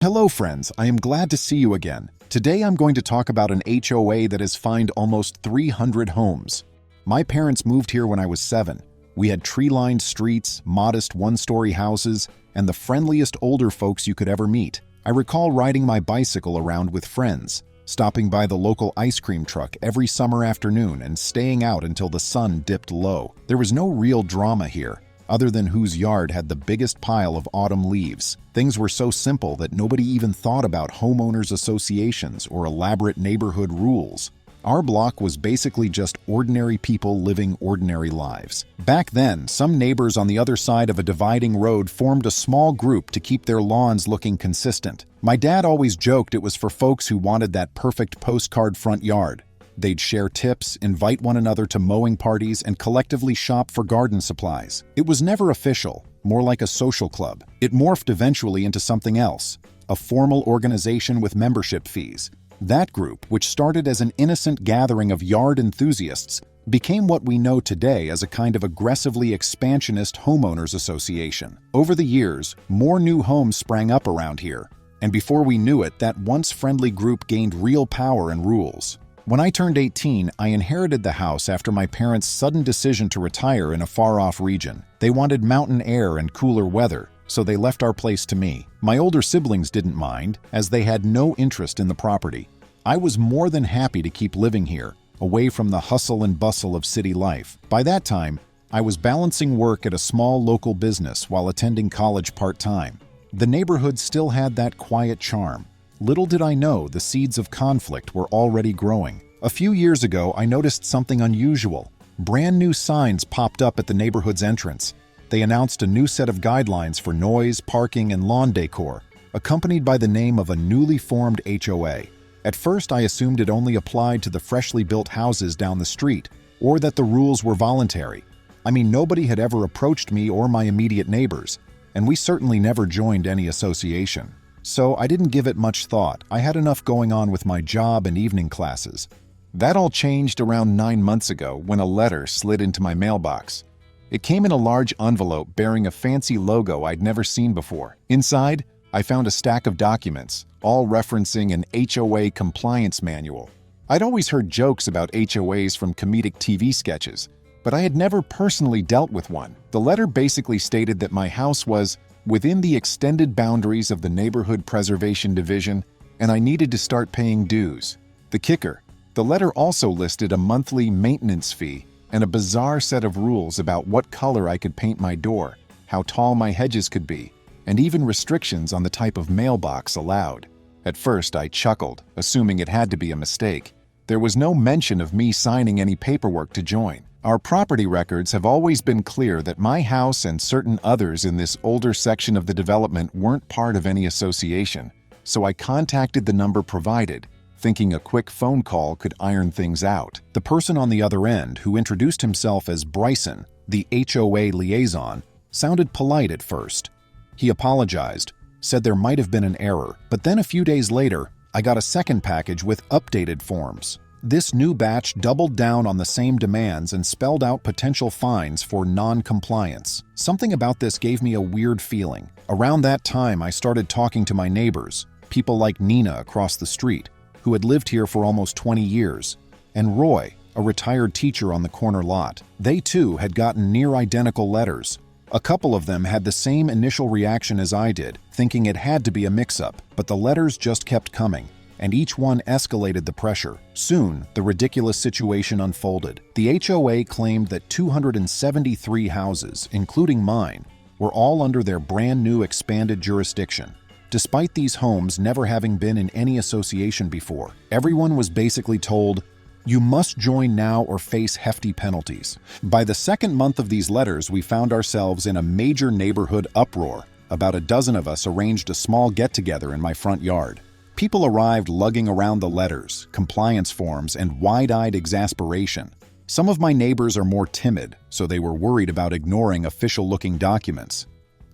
Hello friends, I am glad to see you again. Today I'm going to talk about an HOA that has fined almost 300 homes. My parents moved here when I was 7. We had tree-lined streets, modest one-story houses, and the friendliest older folks you could ever meet. I recall riding my bicycle around with friends, stopping by the local ice cream truck every summer afternoon and staying out until the sun dipped low. There was no real drama here, other than whose yard had the biggest pile of autumn leaves. Things were so simple that nobody even thought about homeowners associations or elaborate neighborhood rules. Our block was basically just ordinary people living ordinary lives. Back then, some neighbors on the other side of a dividing road formed a small group to keep their lawns looking consistent. My dad always joked it was for folks who wanted that perfect postcard front yard. They'd share tips, invite one another to mowing parties, and collectively shop for garden supplies. It was never official, more like a social club. It morphed eventually into something else, a formal organization with membership fees. That group, which started as an innocent gathering of yard enthusiasts, became what we know today as a kind of aggressively expansionist homeowners association. Over the years, more new homes sprang up around here, and before we knew it, that once friendly group gained real power and rules. When I turned 18, I inherited the house after my parents' sudden decision to retire in a far-off region. They wanted mountain air and cooler weather, so they left our place to me. My older siblings didn't mind, as they had no interest in the property. I was more than happy to keep living here, away from the hustle and bustle of city life. By that time, I was balancing work at a small local business while attending college part-time. The neighborhood still had that quiet charm. Little did I know the seeds of conflict were already growing. A few years ago, I noticed something unusual. Brand new signs popped up at the neighborhood's entrance. They announced a new set of guidelines for noise, parking, and lawn decor, accompanied by the name of a newly formed HOA. At first, I assumed it only applied to the freshly built houses down the street, or that the rules were voluntary. I mean, nobody had ever approached me or my immediate neighbors, and we certainly never joined any association. So I didn't give it much thought. I had enough going on with my job and evening classes. That all changed around 9 months ago when a letter slid into my mailbox. It came in a large envelope bearing a fancy logo I'd never seen before. Inside, I found a stack of documents, all referencing an HOA compliance manual. I'd always heard jokes about HOAs from comedic TV sketches, but I had never personally dealt with one. The letter basically stated that my house was within the extended boundaries of the Neighborhood Preservation Division, and I needed to start paying dues. The kicker: the letter also listed a monthly maintenance fee and a bizarre set of rules about what color I could paint my door, how tall my hedges could be, and even restrictions on the type of mailbox allowed. At first, I chuckled, assuming it had to be a mistake. There was no mention of me signing any paperwork to join. Our property records have always been clear that my house and certain others in this older section of the development weren't part of any association, so I contacted the number provided, thinking a quick phone call could iron things out. The person on the other end, who introduced himself as Bryson, the HOA liaison, sounded polite at first. He apologized, said there might have been an error, but then a few days later, I got a second package with updated forms. This new batch doubled down on the same demands and spelled out potential fines for non-compliance. Something about this gave me a weird feeling. Around that time, I started talking to my neighbors, people like Nina across the street, who had lived here for almost 20 years, and Roy, a retired teacher on the corner lot. They too had gotten near-identical letters. A couple of them had the same initial reaction as I did, thinking it had to be a mix-up, but the letters just kept coming, and each one escalated the pressure. Soon, the ridiculous situation unfolded. The HOA claimed that 273 houses, including mine, were all under their brand new expanded jurisdiction. Despite these homes never having been in any association before, everyone was basically told, "You must join now or face hefty penalties." By the second month of these letters, we found ourselves in a major neighborhood uproar. About a dozen of us arranged a small get-together in my front yard. People arrived lugging around the letters, compliance forms, and wide-eyed exasperation. Some of my neighbors are more timid, so they were worried about ignoring official-looking documents.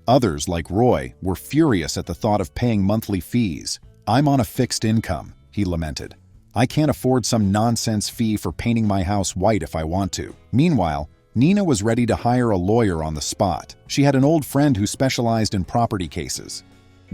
Others, like Roy, were furious at the thought of paying monthly fees. "I'm on a fixed income," he lamented. "I can't afford some nonsense fee for painting my house white if I want to." Meanwhile, Nina was ready to hire a lawyer on the spot. She had an old friend who specialized in property cases.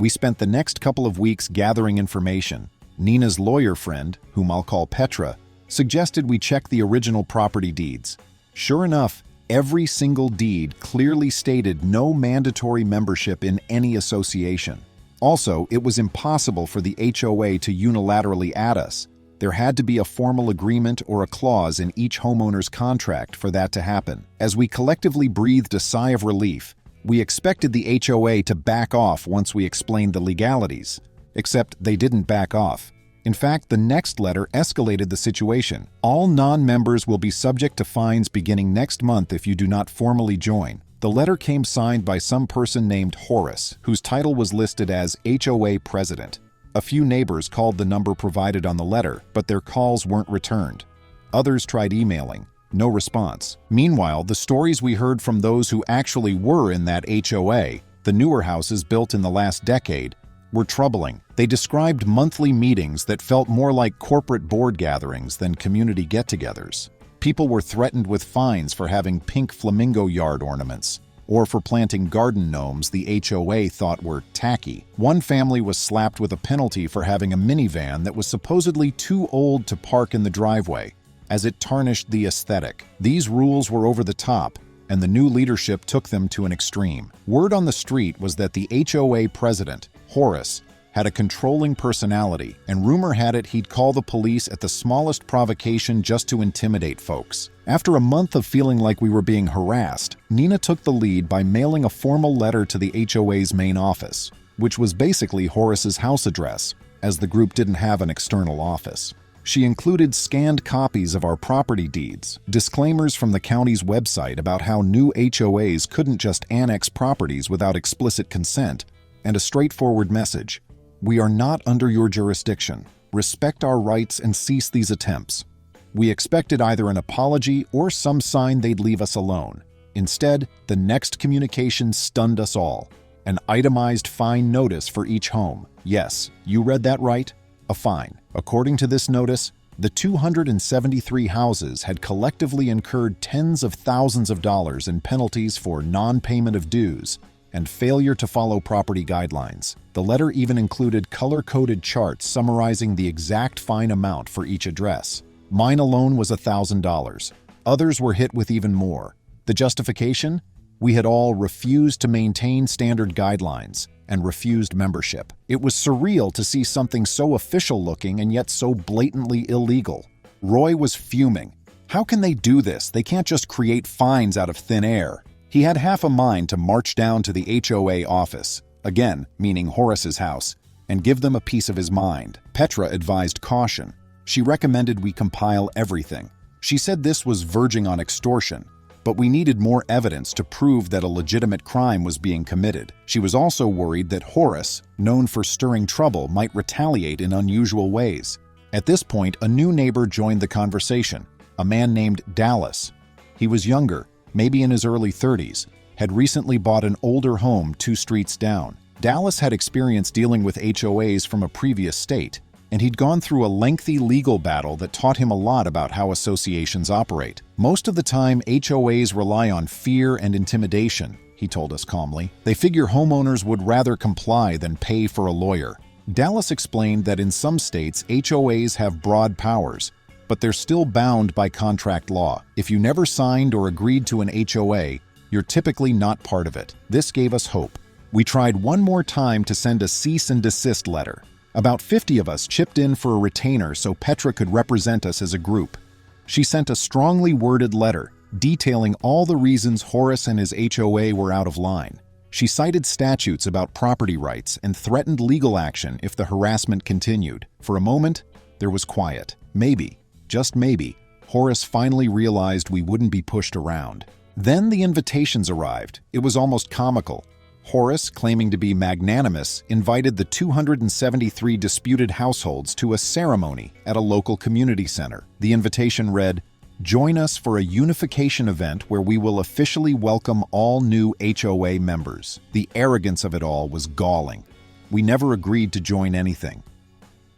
We spent the next couple of weeks gathering information. Nina's lawyer friend, whom I'll call Petra, suggested we check the original property deeds. Sure enough, every single deed clearly stated no mandatory membership in any association. Also, it was impossible for the HOA to unilaterally add us. There had to be a formal agreement or a clause in each homeowner's contract for that to happen. As we collectively breathed a sigh of relief, we expected the HOA to back off once we explained the legalities. Except they didn't back off. In fact, the next letter escalated the situation. All non-members will be subject to fines beginning next month if you do not formally join. The letter came signed by some person named Horace, whose title was listed as HOA President. A few neighbors called the number provided on the letter, but their calls weren't returned. Others tried emailing. No response. Meanwhile, the stories we heard from those who actually were in that HOA, the newer houses built in the last decade, were troubling. They described monthly meetings that felt more like corporate board gatherings than community get-togethers. People were threatened with fines for having pink flamingo yard ornaments, or for planting garden gnomes the HOA thought were tacky. One family was slapped with a penalty for having a minivan that was supposedly too old to park in the driveway, as it tarnished the aesthetic. These rules were over the top, and the new leadership took them to an extreme. Word on the street was that the HOA president, Horace, had a controlling personality, and rumor had it he'd call the police at the smallest provocation just to intimidate folks. After a month of feeling like we were being harassed, Nina took the lead by mailing a formal letter to the HOA's main office, which was basically Horace's house address, as the group didn't have an external office. She included scanned copies of our property deeds, disclaimers from the county's website about how new HOAs couldn't just annex properties without explicit consent, and a straightforward message: "We are not under your jurisdiction. Respect our rights and cease these attempts." We expected either an apology or some sign they'd leave us alone. Instead, the next communication stunned us all. An itemized fine notice for each home. Yes, you read that right. A fine. According to this notice, the 273 houses had collectively incurred tens of thousands of dollars in penalties for non-payment of dues and failure to follow property guidelines. The letter even included color-coded charts summarizing the exact fine amount for each address. Mine alone was $1,000. Others were hit with even more. The justification? We had all refused to maintain standard guidelines and refused membership. It was surreal to see something so official-looking and yet so blatantly illegal. Roy was fuming. How can they do this? They can't just create fines out of thin air. He had half a mind to march down to the HOA office, again, meaning Horace's house, and give them a piece of his mind. Petra advised caution. She recommended we compile everything. She said this was verging on extortion, but we needed more evidence to prove that a legitimate crime was being committed. She was also worried that Horace, known for stirring trouble, might retaliate in unusual ways. At this point, a new neighbor joined the conversation, a man named Dallas. He was younger, maybe in his early 30s, had recently bought an older home 2 streets down. Dallas had experience dealing with HOAs from a previous state, and he'd gone through a lengthy legal battle that taught him a lot about how associations operate. Most of the time, HOAs rely on fear and intimidation, he told us calmly. They figure homeowners would rather comply than pay for a lawyer. Dallas explained that in some states, HOAs have broad powers, but they're still bound by contract law. If you never signed or agreed to an HOA, you're typically not part of it. This gave us hope. We tried one more time to send a cease and desist letter. About 50 of us chipped in for a retainer so Petra could represent us as a group. She sent a strongly worded letter detailing all the reasons Horace and his HOA were out of line. She cited statutes about property rights and threatened legal action if the harassment continued. For a moment, there was quiet. Maybe, just maybe, Horace finally realized we wouldn't be pushed around. Then the invitations arrived. It was almost comical. Horace, claiming to be magnanimous, invited the 273 disputed households to a ceremony at a local community center. The invitation read, "Join us for a unification event where we will officially welcome all new HOA members." The arrogance of it all was galling. We never agreed to join anything.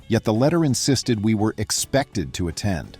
Yet the letter insisted we were expected to attend.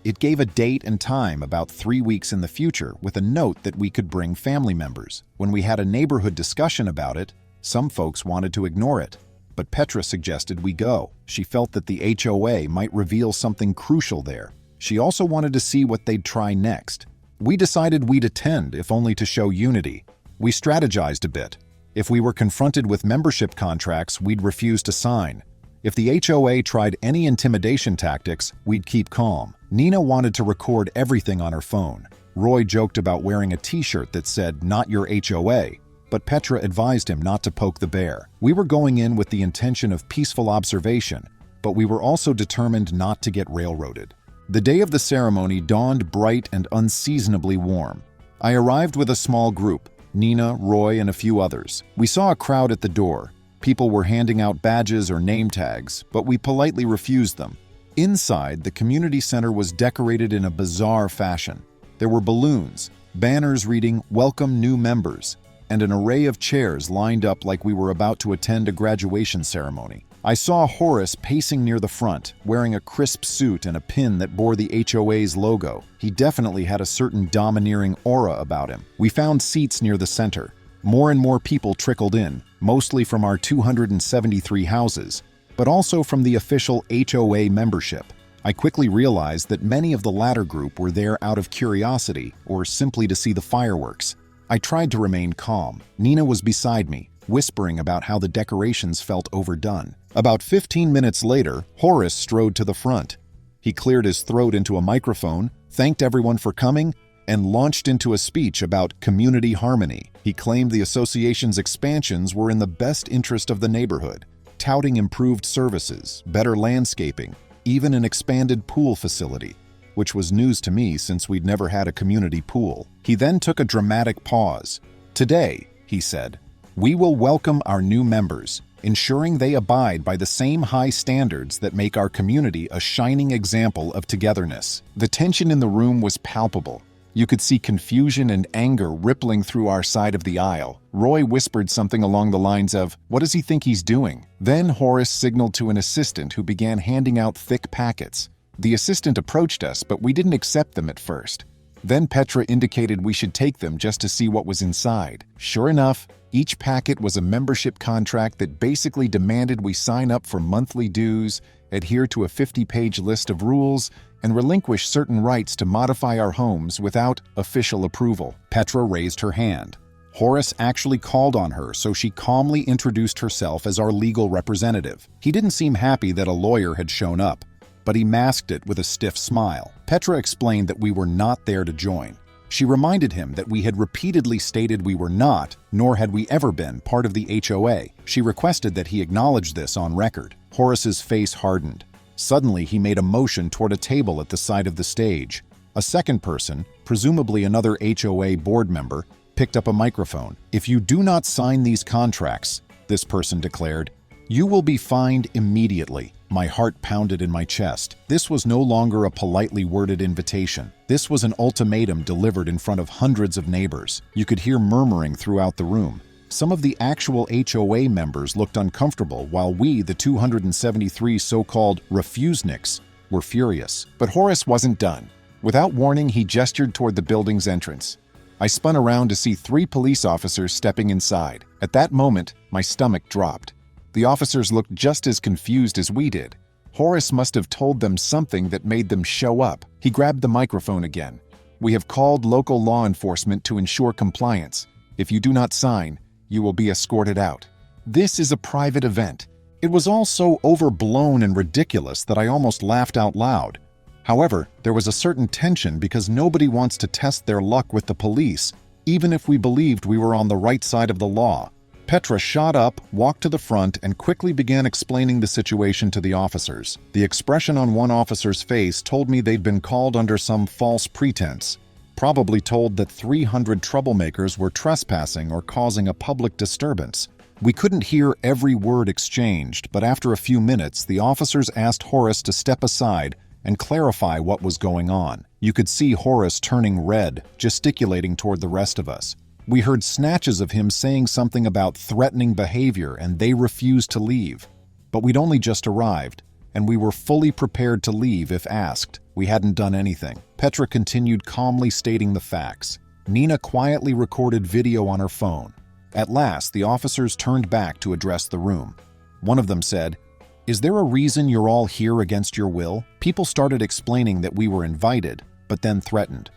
It gave a date and time about 3 weeks in the future with a note that we could bring family members. When we had a neighborhood discussion about it, Some folks wanted to ignore it, but Petra suggested we go. She felt that the HOA might reveal something crucial there. She also wanted to see what they'd try next. We decided we'd attend, if only to show unity. We strategized a bit. If we were confronted with membership contracts, we'd refuse to sign. If the HOA tried any intimidation tactics, we'd keep calm. Nina wanted to record everything on her phone. Roy joked about wearing a t-shirt that said, "Not your HOA," but Petra advised him not to poke the bear. We were going in with the intention of peaceful observation, but we were also determined not to get railroaded. The day of the ceremony dawned bright and unseasonably warm. I arrived with a small group, Nina, Roy, and a few others. We saw a crowd at the door. People were handing out badges or name tags, but we politely refused them. Inside, the community center was decorated in a bizarre fashion. There were balloons, banners reading "Welcome New Members," and an array of chairs lined up like we were about to attend a graduation ceremony. I saw Horace pacing near the front, wearing a crisp suit and a pin that bore the HOA's logo. He definitely had a certain domineering aura about him. We found seats near the center. More and more people trickled in, mostly from our 273 houses, but also from the official HOA membership. I quickly realized that many of the latter group were there out of curiosity or simply to see the fireworks. I tried to remain calm. Nina was beside me, whispering about how the decorations felt overdone. About 15 minutes later, Horace strode to the front. He cleared his throat into a microphone, thanked everyone for coming, and launched into a speech about community harmony. He claimed the association's expansions were in the best interest of the neighborhood, touting improved services, better landscaping, even an expanded pool facility, which was news to me since we'd never had a community pool. He then took a dramatic pause. "Today," he said, "we will welcome our new members, ensuring they abide by the same high standards that make our community a shining example of togetherness." The tension in the room was palpable. You could see confusion and anger rippling through our side of the aisle. Roy whispered something along the lines of, "What does he think he's doing?" Then Horace signaled to an assistant who began handing out thick packets. The assistant approached us, but we didn't accept them at first. Then Petra indicated we should take them just to see what was inside. Sure enough, each packet was a membership contract that basically demanded we sign up for monthly dues, adhere to a 50-page list of rules, and relinquish certain rights to modify our homes without official approval. Petra raised her hand. Horace actually called on her, so she calmly introduced herself as our legal representative. He didn't seem happy that a lawyer had shown up, but he masked it with a stiff smile. Petra explained that we were not there to join. She reminded him that we had repeatedly stated we were not, nor had we ever been, part of the HOA. She requested that he acknowledge this on record. Horace's face hardened. Suddenly, he made a motion toward a table at the side of the stage. A second person, presumably another HOA board member, picked up a microphone. "If you do not sign these contracts," this person declared, "you will be fined immediately." My heart pounded in my chest. This was no longer a politely worded invitation. This was an ultimatum delivered in front of hundreds of neighbors. You could hear murmuring throughout the room. Some of the actual HOA members looked uncomfortable, while we, the 273 so-called refusenicks, were furious. But Horace wasn't done. Without warning, he gestured toward the building's entrance. I spun around to see 3 police officers stepping inside. At that moment, my stomach dropped. The officers looked just as confused as we did. Horace must have told them something that made them show up. He grabbed the microphone again. "We have called local law enforcement to ensure compliance. If you do not sign, you will be escorted out. This is a private event." It was all so overblown and ridiculous that I almost laughed out loud. However, there was a certain tension because nobody wants to test their luck with the police, even if we believed we were on the right side of the law. Petra shot up, walked to the front, and quickly began explaining the situation to the officers. The expression on one officer's face told me they'd been called under some false pretense, probably told that 300 troublemakers were trespassing or causing a public disturbance. We couldn't hear every word exchanged, but after a few minutes, the officers asked Horace to step aside and clarify what was going on. You could see Horace turning red, gesticulating toward the rest of us. We heard snatches of him saying something about threatening behavior, and they refused to leave. But we'd only just arrived, and we were fully prepared to leave if asked. We hadn't done anything. Petra continued calmly stating the facts. Nina quietly recorded video on her phone. At last, the officers turned back to address the room. One of them said, "Is there a reason you're all here against your will?" People started explaining that we were invited, but then threatened.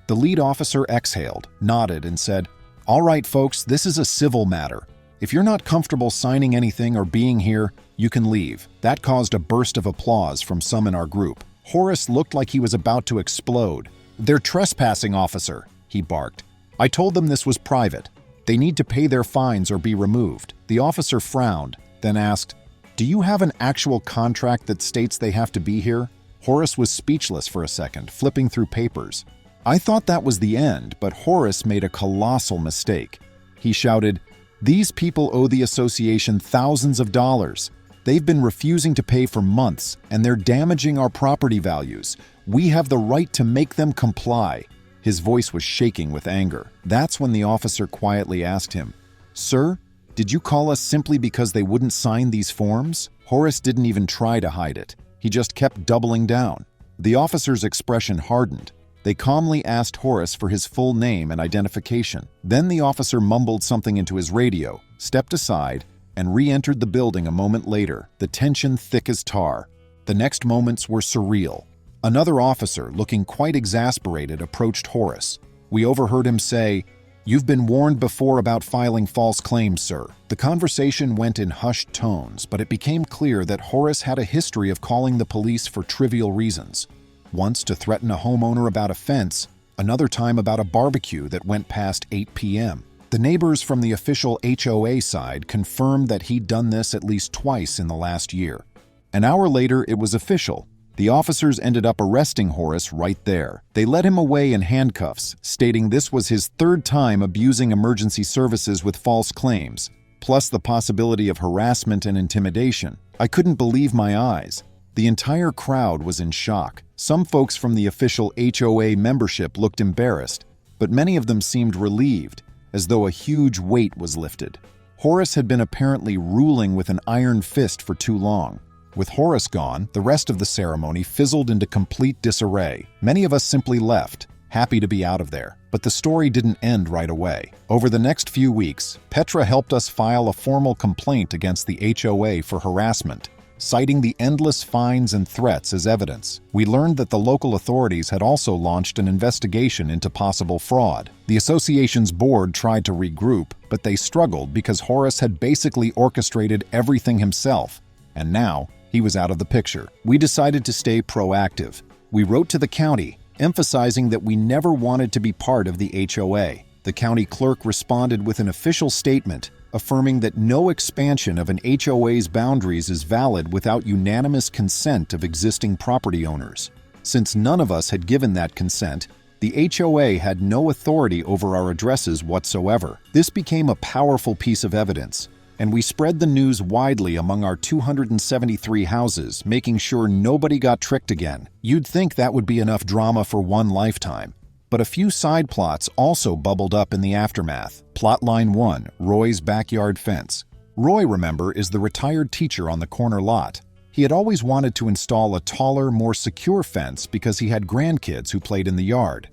The lead officer exhaled, nodded, and said, "All right, folks, this is a civil matter. If you're not comfortable signing anything or being here, you can leave." That caused a burst of applause from some in our group. Horace looked like he was about to explode. "They're trespassing, officer," he barked. "I told them this was private. They need to pay their fines or be removed." The officer frowned, then asked, "Do you have an actual contract that states they have to be here?" Horace was speechless for a second, flipping through papers. I thought that was the end, but Horace made a colossal mistake. He shouted, "These people owe the association thousands of dollars. They've been refusing to pay for months, and they're damaging our property values. We have the right to make them comply." His voice was shaking with anger. That's when the officer quietly asked him, "Sir, did you call us simply because they wouldn't sign these forms?" Horace didn't even try to hide it. He just kept doubling down. The officer's expression hardened. They calmly asked Horace for his full name and identification. Then the officer mumbled something into his radio, stepped aside, and re-entered the building a moment later, the tension thick as tar. The next moments were surreal. Another officer, looking quite exasperated, approached Horace. We overheard him say, "You've been warned before about filing false claims, sir." The conversation went in hushed tones, but it became clear that Horace had a history of calling the police for trivial reasons. Once to threaten a homeowner about a fence, another time about a barbecue that went past 8 p.m. The neighbors from the official HOA side confirmed that he'd done this at least twice in the last year. An hour later, it was official. The officers ended up arresting Horace right there. They led him away in handcuffs, stating this was his third time abusing emergency services with false claims, plus the possibility of harassment and intimidation. I couldn't believe my eyes. The entire crowd was in shock. Some folks from the official HOA membership looked embarrassed, but many of them seemed relieved, as though a huge weight was lifted. Horace had been apparently ruling with an iron fist for too long. With Horace gone, the rest of the ceremony fizzled into complete disarray. Many of us simply left, happy to be out of there. But the story didn't end right away. Over the next few weeks, Petra helped us file a formal complaint against the HOA for harassment, citing the endless fines and threats as evidence. We learned that the local authorities had also launched an investigation into possible fraud. The association's board tried to regroup, but they struggled because Horace had basically orchestrated everything himself, and now he was out of the picture. We decided to stay proactive. We wrote to the county, emphasizing that we never wanted to be part of the HOA. The county clerk responded with an official statement affirming that no expansion of an HOA's boundaries is valid without unanimous consent of existing property owners. Since none of us had given that consent, the HOA had no authority over our addresses whatsoever. This became a powerful piece of evidence, and we spread the news widely among our 273 houses, making sure nobody got tricked again. You'd think that would be enough drama for one lifetime. But a few side plots also bubbled up in the aftermath. Plotline 1, Roy's backyard fence. Roy, remember, is the retired teacher on the corner lot. He had always wanted to install a taller, more secure fence because he had grandkids who played in the yard.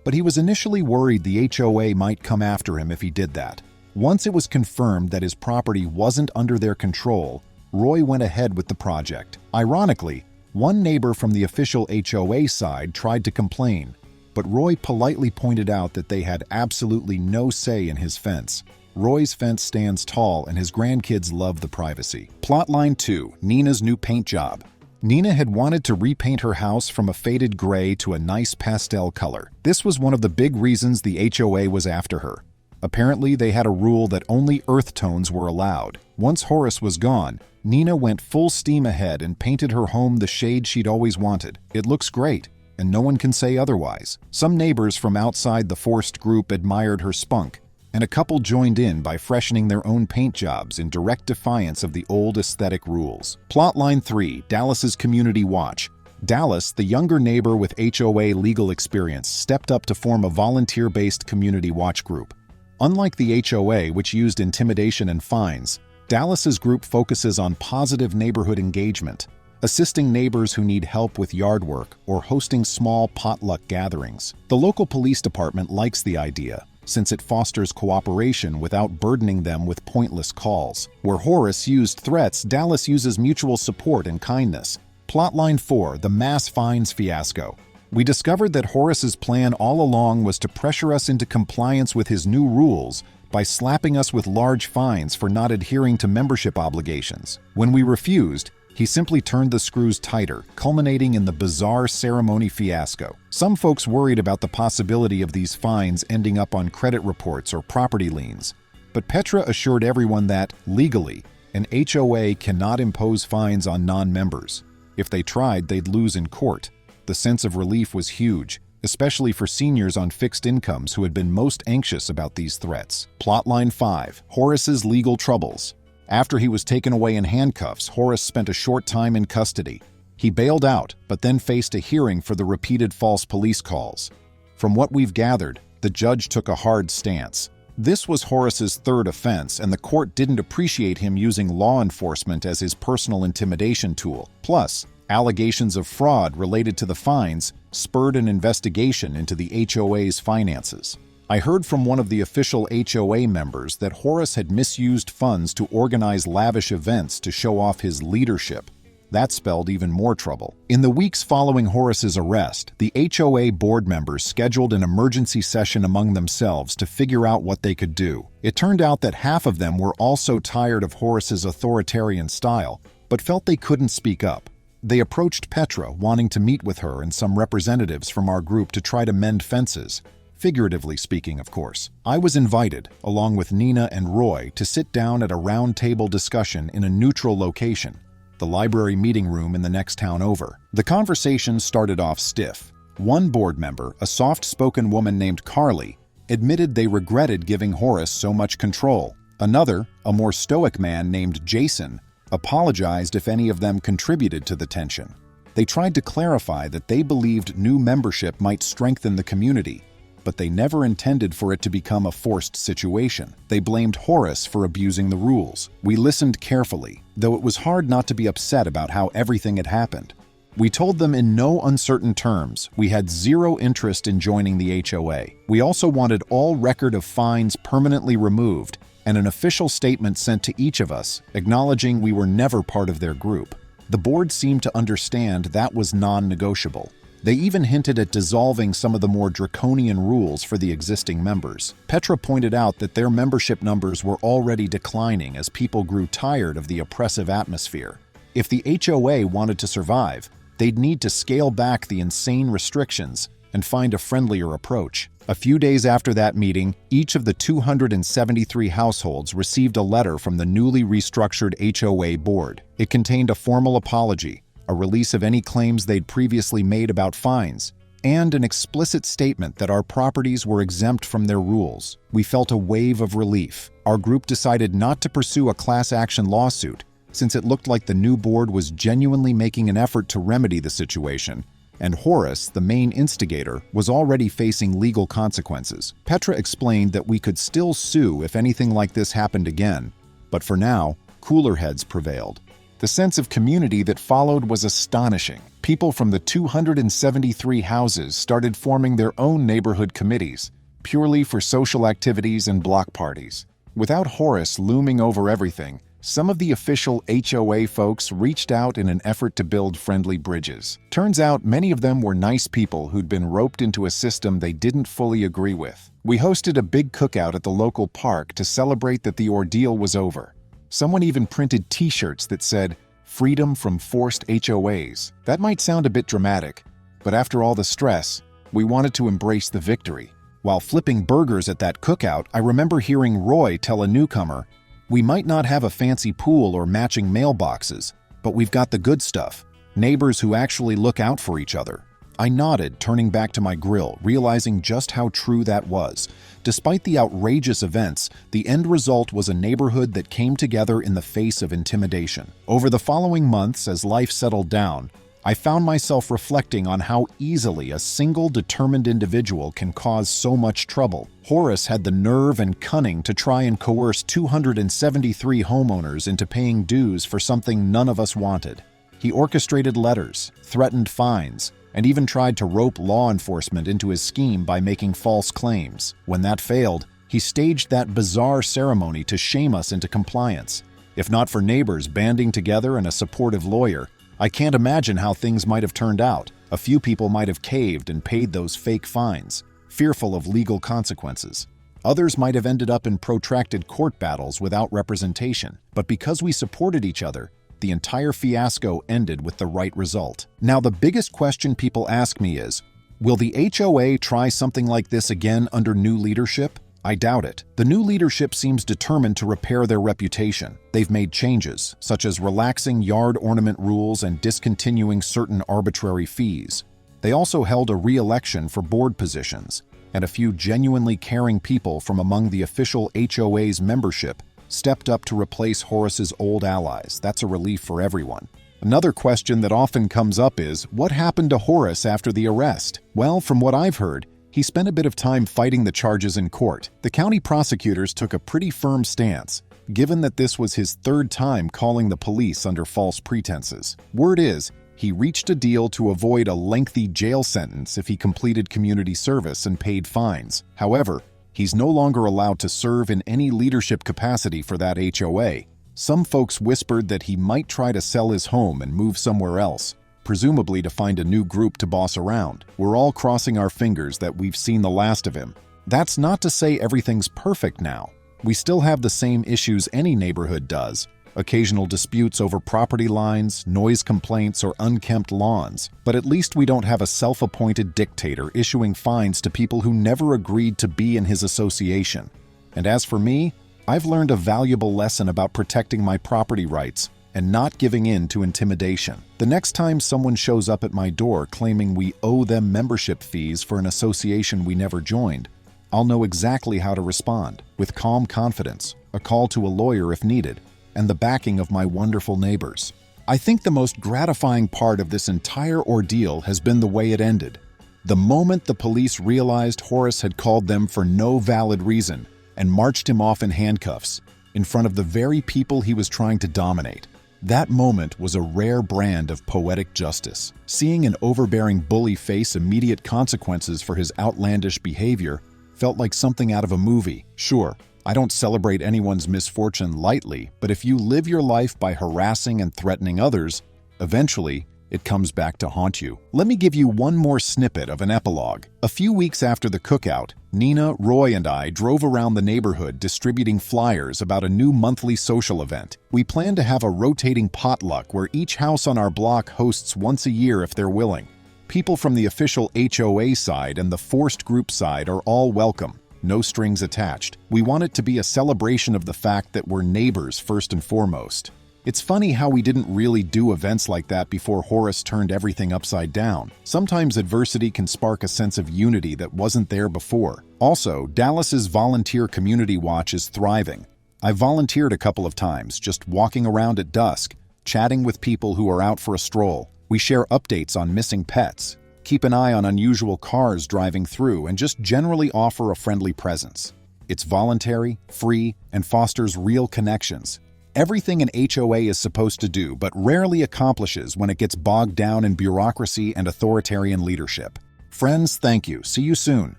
But he was initially worried the HOA might come after him if he did that. Once it was confirmed that his property wasn't under their control, Roy went ahead with the project. Ironically, one neighbor from the official HOA side tried to complain, but Roy politely pointed out that they had absolutely no say in his fence. Roy's fence stands tall and his grandkids love the privacy. Plotline 2, Nina's new paint job. Nina had wanted to repaint her house from a faded gray to a nice pastel color. This was one of the big reasons the HOA was after her. Apparently, they had a rule that only earth tones were allowed. Once Horace was gone, Nina went full steam ahead and painted her home the shade she'd always wanted. It looks great, and no one can say otherwise. Some neighbors from outside the forced group admired her spunk, and a couple joined in by freshening their own paint jobs in direct defiance of the old aesthetic rules. Plotline 3, Dallas's Community Watch. Dallas, the younger neighbor with HOA legal experience, stepped up to form a volunteer-based community watch group. Unlike the HOA, which used intimidation and fines, Dallas's group focuses on positive neighborhood engagement, assisting neighbors who need help with yard work or hosting small potluck gatherings. The local police department likes the idea, since it fosters cooperation without burdening them with pointless calls. Where Horace used threats, Dallas uses mutual support and kindness. Plotline 4: The Mass Fines Fiasco. We discovered that Horace's plan all along was to pressure us into compliance with his new rules by slapping us with large fines for not adhering to membership obligations. When we refused, he simply turned the screws tighter, culminating in the bizarre ceremony fiasco. Some folks worried about the possibility of these fines ending up on credit reports or property liens, but Petra assured everyone that, legally, an HOA cannot impose fines on non-members. If they tried, they'd lose in court. The sense of relief was huge, especially for seniors on fixed incomes who had been most anxious about these threats. Plotline 5: Horace's legal troubles. After he was taken away in handcuffs, Horace spent a short time in custody. He bailed out, but then faced a hearing for the repeated false police calls. From what we've gathered, the judge took a hard stance. This was Horace's third offense, and the court didn't appreciate him using law enforcement as his personal intimidation tool. Plus, allegations of fraud related to the fines spurred an investigation into the HOA's finances. I heard from one of the official HOA members that Horace had misused funds to organize lavish events to show off his leadership. That spelled even more trouble. In the weeks following Horace's arrest, the HOA board members scheduled an emergency session among themselves to figure out what they could do. It turned out that half of them were also tired of Horace's authoritarian style, but felt they couldn't speak up. They approached Petra, wanting to meet with her and some representatives from our group to try to mend fences. Figuratively speaking, of course. I was invited, along with Nina and Roy, to sit down at a round-table discussion in a neutral location, the library meeting room in the next town over. The conversation started off stiff. One board member, a soft-spoken woman named Carly, admitted they regretted giving Horace so much control. Another, a more stoic man named Jason, apologized if any of them contributed to the tension. They tried to clarify that they believed new membership might strengthen the community, but they never intended for it to become a forced situation. They blamed Horace for abusing the rules. We listened carefully, though it was hard not to be upset about how everything had happened. We told them in no uncertain terms we had zero interest in joining the HOA. We also wanted all record of fines permanently removed and an official statement sent to each of us, acknowledging we were never part of their group. The board seemed to understand that was non-negotiable. They even hinted at dissolving some of the more draconian rules for the existing members. Petra pointed out that their membership numbers were already declining as people grew tired of the oppressive atmosphere. If the HOA wanted to survive, they'd need to scale back the insane restrictions and find a friendlier approach. A few days after that meeting, each of the 273 households received a letter from the newly restructured HOA board. It contained a formal apology, a release of any claims they'd previously made about fines, and an explicit statement that our properties were exempt from their rules. We felt a wave of relief. Our group decided not to pursue a class action lawsuit, since it looked like the new board was genuinely making an effort to remedy the situation, and Horace, the main instigator, was already facing legal consequences. Petra explained that we could still sue if anything like this happened again, but for now, cooler heads prevailed. The sense of community that followed was astonishing. People from the 273 houses started forming their own neighborhood committees, purely for social activities and block parties. Without Horace looming over everything, some of the official HOA folks reached out in an effort to build friendly bridges. Turns out many of them were nice people who'd been roped into a system they didn't fully agree with. We hosted a big cookout at the local park to celebrate that the ordeal was over. Someone even printed t-shirts that said, "Freedom from forced HOAs." That might sound a bit dramatic, but after all the stress, we wanted to embrace the victory. While flipping burgers at that cookout, I remember hearing Roy tell a newcomer, "We might not have a fancy pool or matching mailboxes, but we've got the good stuff, neighbors who actually look out for each other." I nodded, turning back to my grill, realizing just how true that was. Despite the outrageous events, the end result was a neighborhood that came together in the face of intimidation. Over the following months, as life settled down, I found myself reflecting on how easily a single determined individual can cause so much trouble. Horace had the nerve and cunning to try and coerce 273 homeowners into paying dues for something none of us wanted. He orchestrated letters, threatened fines, and even tried to rope law enforcement into his scheme by making false claims. When that failed, he staged that bizarre ceremony to shame us into compliance. If not for neighbors banding together and a supportive lawyer, I can't imagine how things might have turned out. A few people might have caved and paid those fake fines, fearful of legal consequences. Others might have ended up in protracted court battles without representation. But because we supported each other, the entire fiasco ended with the right result. Now, the biggest question people ask me is, will the HOA try something like this again under new leadership? I doubt it. The new leadership seems determined to repair their reputation. They've made changes, such as relaxing yard ornament rules and discontinuing certain arbitrary fees. They also held a re-election for board positions, and a few genuinely caring people from among the official HOA's membership stepped up to replace Horace's old allies. That's a relief for everyone. Another question that often comes up is, what happened to Horace after the arrest? Well, from what I've heard, he spent a bit of time fighting the charges in court. The county prosecutors took a pretty firm stance, given that this was his third time calling the police under false pretenses. Word is, he reached a deal to avoid a lengthy jail sentence if he completed community service and paid fines. However, he's no longer allowed to serve in any leadership capacity for that HOA. Some folks whispered that he might try to sell his home and move somewhere else, presumably to find a new group to boss around. We're all crossing our fingers that we've seen the last of him. That's not to say everything's perfect now. We still have the same issues any neighborhood does: occasional disputes over property lines, noise complaints, or unkempt lawns. But at least we don't have a self-appointed dictator issuing fines to people who never agreed to be in his association. And as for me, I've learned a valuable lesson about protecting my property rights and not giving in to intimidation. The next time someone shows up at my door claiming we owe them membership fees for an association we never joined, I'll know exactly how to respond, with calm confidence, a call to a lawyer if needed, and the backing of my wonderful neighbors. I think the most gratifying part of this entire ordeal has been the way it ended. The moment the police realized Horace had called them for no valid reason and marched him off in handcuffs in front of the very people he was trying to dominate. That moment was a rare brand of poetic justice. Seeing an overbearing bully face immediate consequences for his outlandish behavior felt like something out of a movie. Sure, I don't celebrate anyone's misfortune lightly, but if you live your life by harassing and threatening others, eventually it comes back to haunt you. Let me give you one more snippet of an epilogue. A few weeks after the cookout, Nina, Roy, and I drove around the neighborhood distributing flyers about a new monthly social event. We plan to have a rotating potluck where each house on our block hosts once a year if they're willing. People from the official HOA side and the forced group side are all welcome, no strings attached. We want it to be a celebration of the fact that we're neighbors first and foremost. It's funny how we didn't really do events like that before Horace turned everything upside down. Sometimes adversity can spark a sense of unity that wasn't there before. Also, Dallas's volunteer community watch is thriving. I volunteered a couple of times, just walking around at dusk, chatting with people who are out for a stroll. We share updates on missing pets, keep an eye on unusual cars driving through, and just generally offer a friendly presence. It's voluntary, free, and fosters real connections. Everything an HOA is supposed to do, but rarely accomplishes when it gets bogged down in bureaucracy and authoritarian leadership. Friends, thank you. See you soon.